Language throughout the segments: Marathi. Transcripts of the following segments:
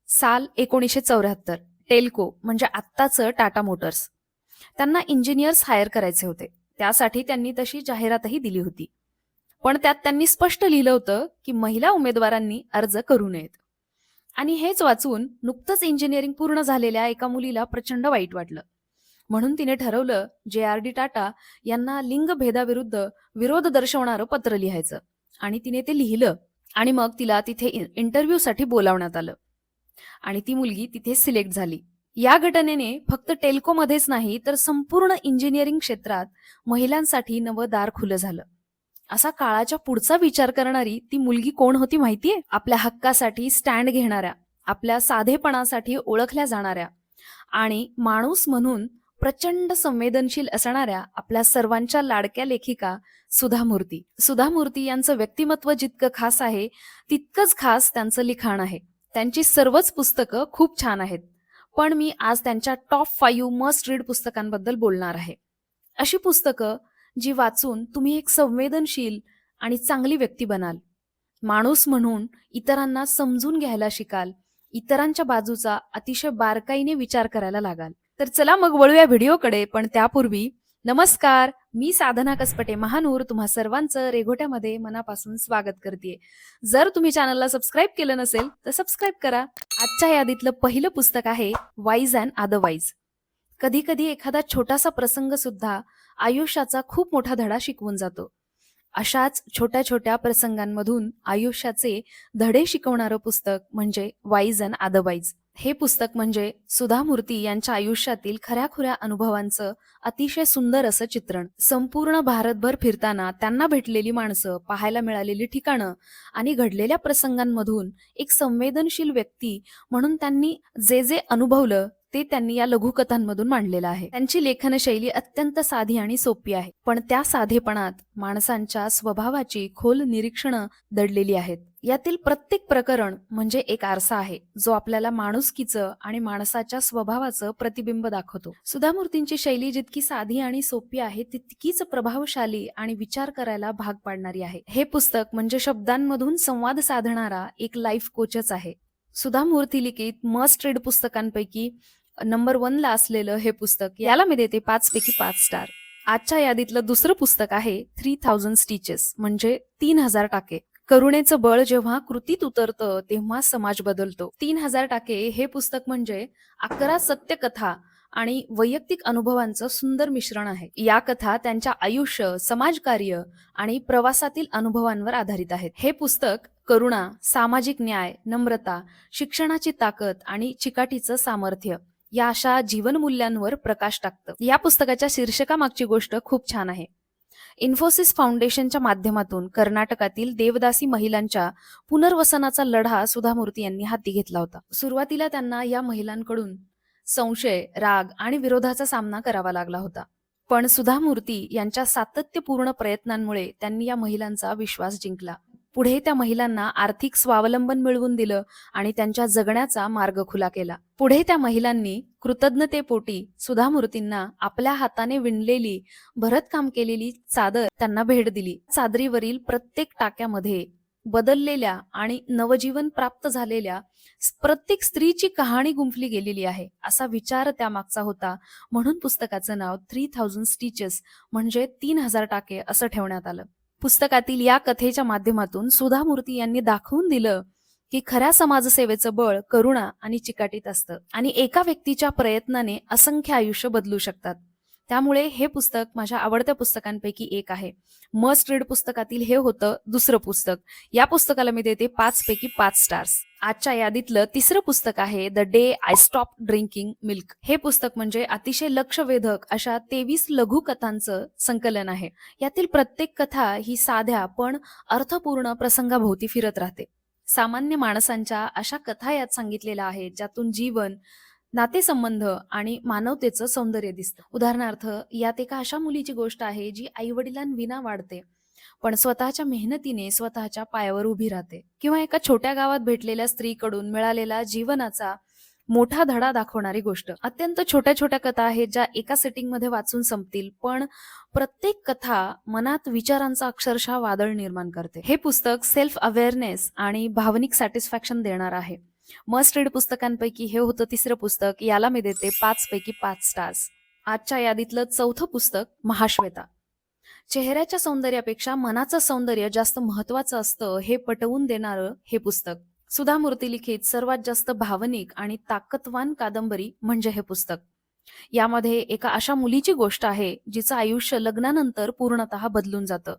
साल 1974. टेल्को म्हणजे आत्ताचं टाटा मोटर्स. त्यांना इंजिनियर्स हायर करायचे होते. त्यासाठी त्यांनी तशी जाहिरातही दिली होती. पण त्यात त्यांनी स्पष्ट लिहिलं होतं की महिला उमेदवारांनी अर्ज करू नयेत. आणि हेच वाचून नुकतंच इंजिनिअरिंग पूर्ण झालेल्या एका मुलीला प्रचंड वाईट वाटलं. म्हणून तिने ठरवलं JRD टाटा यांना लिंगभेदाविरुद्ध विरोध दर्शवणारं पत्र लिहायचं. आणि तिने ते लिहिलं. आणि मग तिला तिथे इंटरव्ह्यूसाठी बोलावण्यात आलं. आणि ती मुलगी तिथे सिलेक्ट झाली. या घटनेने फक्त टेल्कोमध्येच नाही तर संपूर्ण इंजिनिअरिंग क्षेत्रात महिलांसाठी नवं दार खुलं झालं. असा काळाच्या पुढचा विचार करणारी ती मुलगी कोण होती माहितीये? आपल्या हक्कासाठी स्टँड घेणाऱ्या, आपल्या साधेपणासाठी ओळखल्या जाणाऱ्या आणि माणूस म्हणून प्रचंड संवेदनशील असणाऱ्या आपल्या सर्वांच्या लाडक्या लेखिका सुधा मूर्ती. सुधा मूर्ती यांचं व्यक्तिमत्व जितकं खास आहे तितकंच खास त्यांचं लिखाण आहे. त्यांची सर्वच पुस्तकं खूप छान आहेत. पण मी आज त्यांच्या टॉप 5 मस्ट रीड पुस्तकांबद्दल बोलणार आहे. अशी पुस्तकं जी वाचून तुम्ही एक संवेदनशील आणि चांगली व्यक्ती बनाल, माणूस म्हणून इतरांना समजून घ्यायला शिकाल, इतरांच्या बाजूचा अतिशय बारकाईने विचार करायला लागाल. तर चला मग वळूया व्हिडिओकडे. पण त्यापूर्वी नमस्कार, मी साधना कसपटे महानूर तुम्हा सर्वांचं रेघोट्यामध्ये मनापासून स्वागत करते. जर तुम्ही चॅनलला सबस्क्राईब केलं नसेल तर सबस्क्राईब करा. आजच्या यादीतलं पहिलं पुस्तक आहे वाईज अँड अदरवाईज. कधी कधी एखादा छोटासा प्रसंग सुद्धा आयुष्याचा खूप मोठा धडा शिकवून जातो. अशाच छोट्या छोट्या प्रसंगांमधून आयुष्याचे धडे शिकवणारं पुस्तक म्हणजे वाईज अँड अदरवाईज. हे पुस्तक म्हणजे सुधा मूर्ती यांच्या आयुष्यातील खऱ्याखुऱ्या अनुभवांचं अतिशय सुंदर असं चित्रण. संपूर्ण भारतभर फिरताना त्यांना भेटलेली माणसं, पाहायला मिळालेली ठिकाणं आणि घडलेल्या प्रसंगांमधून एक संवेदनशील व्यक्ती म्हणून त्यांनी जे जे अनुभवलं ते त्यांनी या लघुकथांमधून मांडलेलं आहे. त्यांची लेखन शैली अत्यंत साधी आणि सोपी आहे, पण त्या साधेपणात माणसांच्या स्वभावाची खोल निरीक्षणं दडलेली आहेत. यातील प्रत्येक प्रकरण म्हणजे एक आरसा आहे जो आपल्याला माणुसकीचं आणि माणसाच्या स्वभावाचं प्रतिबिंब दाखवतो. सुधा मूर्तींची शैली जितकी साधी आणि सोपी आहे तितकीच प्रभावशाली आणि विचार करायला भाग पाडणारी आहे. हे पुस्तक म्हणजे शब्दांमधून संवाद साधणारा एक लाईफ कोचच आहे. सुधा मूर्ती लिखित मस्ट रीड पुस्तकांपैकी नंबर 1 ला असलेलं हे पुस्तक, याला मी देते 5 पैकी 5 स्टार. आजच्या यादीतलं दुसरं पुस्तक आहे 3000 स्टिचेस म्हणजे 3000 टाके. करुणेचं बळ जेव्हा कृतीत उतरतं तेव्हा समाज बदलतो. 3000 टाके हे पुस्तक म्हणजे 11 सत्य कथा आणि वैयक्तिक अनुभवांचं सुंदर मिश्रण आहे. या कथा त्यांच्या आयुष्य, समाजकार्य आणि प्रवासातील अनुभवांवर आधारित आहेत. हे पुस्तक करुणा, सामाजिक न्याय, नम्रता, शिक्षणाची ताकद आणि चिकाटीचं सामर्थ्य या अशा जीवनमूल्यांवर प्रकाश टाकतं. या पुस्तकाच्या शीर्षकामागची गोष्ट खूप छान आहे. इन्फोसिस फाउंडेशनच्या माध्यमातून कर्नाटकातील देवदासी महिलांच्या पुनर्वसनाचा लढा सुधा मूर्ती यांनी हाती घेतला होता. सुरुवातीला त्यांना या महिलांकडून संशय, राग आणि विरोधाचा सामना करावा लागला होता. पण सुधा मूर्ती यांच्या सातत्यपूर्ण प्रयत्नांमुळे त्यांनी या महिलांचा विश्वास जिंकला. पुढे त्या महिलांना आर्थिक स्वावलंबन मिळवून दिलं आणि त्यांच्या जगण्याचा मार्ग खुला केला. पुढे त्या महिलांनी कृतज्ञतेपोटी सुधा मूर्तींना आपल्या हाताने विणलेली, भरतकाम केलेली चादर त्यांना भेट दिली. चादरीवरील प्रत्येक टाक्यामध्ये बदललेल्या आणि नवजीवन प्राप्त झालेल्या प्रत्येक स्त्रीची कहाणी गुंफली गेलेली आहे, असा विचार त्यामागचा होता. म्हणून पुस्तकाचं नाव 3000 स्टिचेस म्हणजे 3000 टाके असं ठेवण्यात आलं. पुस्तकातील या कथेच्या माध्यमातून सुधा मूर्ती यांनी दाखवून दिलं की खऱ्या समाजसेवेचं बळ करुणा आणि चिकाटीत असतं आणि एका व्यक्तीच्या प्रयत्नाने असंख्य आयुष्य बदलू शकतात. त्यामुळे हे पुस्तक माझ्या आवडत्या पुस्तकांपैकी एक आहे. मस्ट रीड पुस्तकातील हे होतं दुसरं पुस्तक. या पुस्तकाला मी देते 5 पैकी 5 स्टार्स. आजच्या यादीतलं तिसरं पुस्तक आहे the day I stop drinking milk. हे पुस्तक म्हणजे अतिशय लक्षवेधक अशा 23 लघुकथांचं संकलन आहे. यातील प्रत्येक कथा ही साध्या पण अर्थपूर्ण प्रसंगाभोवती फिरत राहते. सामान्य माणसांच्या अशा कथा यात सांगितलेल्या आहेत ज्यातून जीवन, नातेसंबंध आणि मानवतेचं सौंदर्य दिसतं. उदाहरणार्थ, यात एका अशा मुलीची गोष्ट आहे जी आईवडिलांविना वाढते पण स्वतःच्या मेहनतीने स्वतःच्या पायावर उभी राहते. किंवा एका छोट्या गावात भेटलेल्या स्त्रीकडून मिळालेला जीवनाचा मोठा धडा दाखवणारी गोष्ट. अत्यंत छोट्या छोट्या कथा आहेत ज्या एका सेटिंग मध्ये वाचून संपतील, पण प्रत्येक कथा मनात विचारांचा अक्षरशः वादळ निर्माण करते. हे पुस्तक सेल्फ अवेअरनेस आणि भावनिक सॅटिस्फॅक्शन देणार आहे. मस्ट रीड पुस्तकांपैकी हे होतं तिसरं पुस्तक. याला मी देते 5 पैकी 5 स्टार्स. आजच्या यादीतलं चौथं पुस्तक महाश्वेता. चेहऱ्याच्या सौंदर्यापेक्षा मनाचं सौंदर्य जास्त महत्वाचं असतं हे पटवून देणारं हे पुस्तक. सुधा मूर्ती लिखित सर्वात जास्त भावनिक आणि ताकदवान कादंबरी म्हणजे हे पुस्तक. यामध्ये एका अशा मुलीची गोष्ट आहे जिचं आयुष्य लग्नानंतर पूर्णतः बदलून जातं.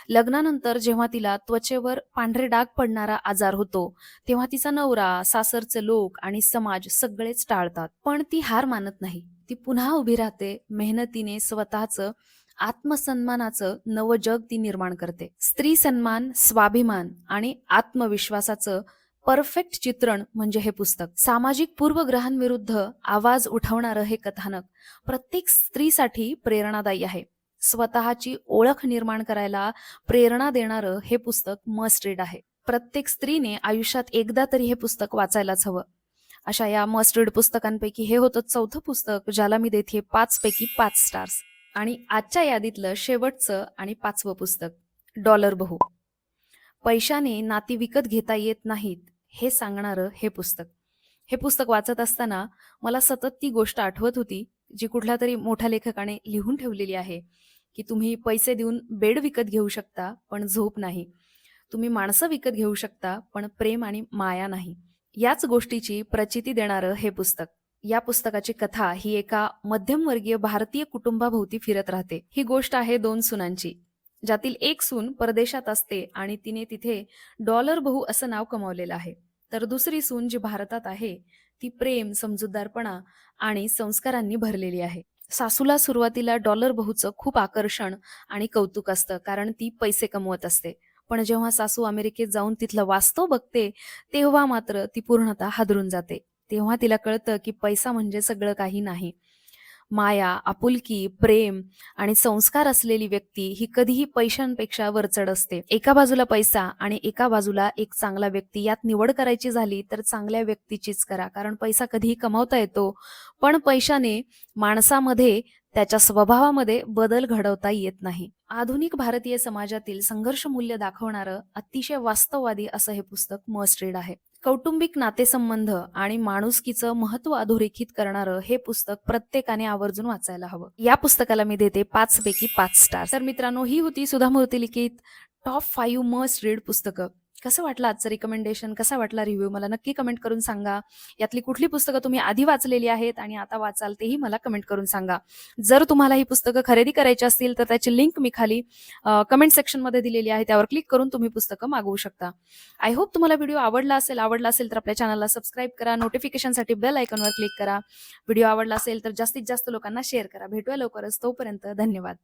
लग्नानंतर जेव्हा तिला त्वचेवर पांढरे डाग पडणारा आजार होतो, तेव्हा तिचा नवरा, सासरचे लोक आणि समाज सगळेच टाळतात. पण ती हार मानत नाही. ती पुन्हा उभी राहते. मेहनतीने स्वतःचं आत्मसन्मानाचं नवं जग ती निर्माण करते. स्त्री सन्मान, स्वाभिमान आणि आत्मविश्वासाचं परफेक्ट चित्रण म्हणजे हे पुस्तक. सामाजिक पूर्वग्रहांविरुद्ध आवाज उठवणारं हे कथानक प्रत्येक स्त्रीसाठी प्रेरणादायी आहे. स्वतःची ओळख निर्माण करायला प्रेरणा देणारं हे पुस्तक मस्ट रीड आहे. प्रत्येक स्त्रीने आयुष्यात एकदा तरी हे पुस्तक वाचायलाच हवं. अशा या मस्ट रीड पुस्तकांपैकी हे होतं चौथं पुस्तक, ज्याला मी देते 5 पैकी 5 स्टार्स. आणि आजच्या यादीतलं शेवटचं आणि 5वं पुस्तक, डॉलर बहू. पैशाने नाती विकत घेता येत नाहीत हे सांगणारं हे पुस्तक. हे पुस्तक वाचत असताना मला सतत ती गोष्ट आठवत होती जी कुठल्या तरी मोठ्या लेखकाने लिहून ठेवलेली आहे, की तुम्ही पैसे देऊन बेड विकत घेऊ शकता पण झोप नाही. तुम्ही माणसं विकत घेऊ शकता पण प्रेम आणि माया नाही. याच गोष्टीची प्रचिती देणारं हे पुस्तक. या पुस्तकाची कथा ही एका मध्यमवर्गीय भारतीय कुटुंबाभोवती फिरत राहते. ही गोष्ट आहे 2 सुनांची, ज्यातील एक सून परदेशात असते आणि तिने तिथे डॉलर बहू असं नाव कमावलेलं आहे. तर दुसरी सून जी भारतात आहे ती प्रेम, समजूतदारपणा आणि संस्कारांनी भरलेली आहे. सासूला सुरुवातीला डॉलर बहूचं खूप आकर्षण आणि कौतुक असतं, कारण ती पैसे कमवत असते. पण जेव्हा सासू अमेरिकेत जाऊन तिथलं वास्तव बघते, तेव्हा मात्र ती पूर्णतः हादरून जाते. तेव्हा तिला कळतं की पैसा म्हणजे सगळं काही नाही. माया, आपुलकी, प्रेम आणि संस्कार असलेली व्यक्ती ही कधीही पैशांपेक्षा वरचढ असते. एका बाजूला पैसा आणि एका बाजूला एक चांगला व्यक्ती, यात निवड करायची झाली तर चांगल्या व्यक्तीचीच करा, कारण पैसा कधीही कमावता येतो, पण पैशाने माणसामध्ये, त्याच्या स्वभावामध्ये बदल घडवता येत नाही. आधुनिक भारतीय समाजातील संघर्ष मूल्य दाखवणारं अतिशय वास्तववादी असं हे पुस्तक मस्ट रीड आहे. कौटुंबिक नातेसंबंध आणि माणुसकीचं महत्व अधोरेखित करणारं हे पुस्तक प्रत्येकाने आवर्जून वाचायला हवं. या पुस्तकाला मी देते 5 पैकी 5 स्टार. तर मित्रांनो, ही होती सुधा मूर्ती लिखित टॉप 5 मस्ट रीड पुस्तकं. कसं वाटलं आजचं रिकमेंडेशन, कसा वाटला रिव्ह्यू, मला नक्की कमेंट करून सांगा. यातली कुठली पुस्तकं तुम्ही आधी वाचलेली आहेत आणि आता वाचाल तेही मला कमेंट करून सांगा. जर तुम्हाला ही पुस्तकं खरेदी करायची असतील तर त्याची लिंक मी खाली कमेंट सेक्शनमध्ये दिलेली आहे, त्यावर क्लिक करून तुम्ही पुस्तकं मागवू शकता. आय होप तुम्हाला व्हिडिओ आवडला असेल तर आपल्या चॅनलला सबस्क्राईब करा, नोटिफिकेशनसाठी बेल आयकॉनवर क्लिक करा. व्हिडिओ आवडला असेल तर जास्तीत जास्त लोकांना शेअर करा. भेटूया लवकरच, तोपर्यंत धन्यवाद.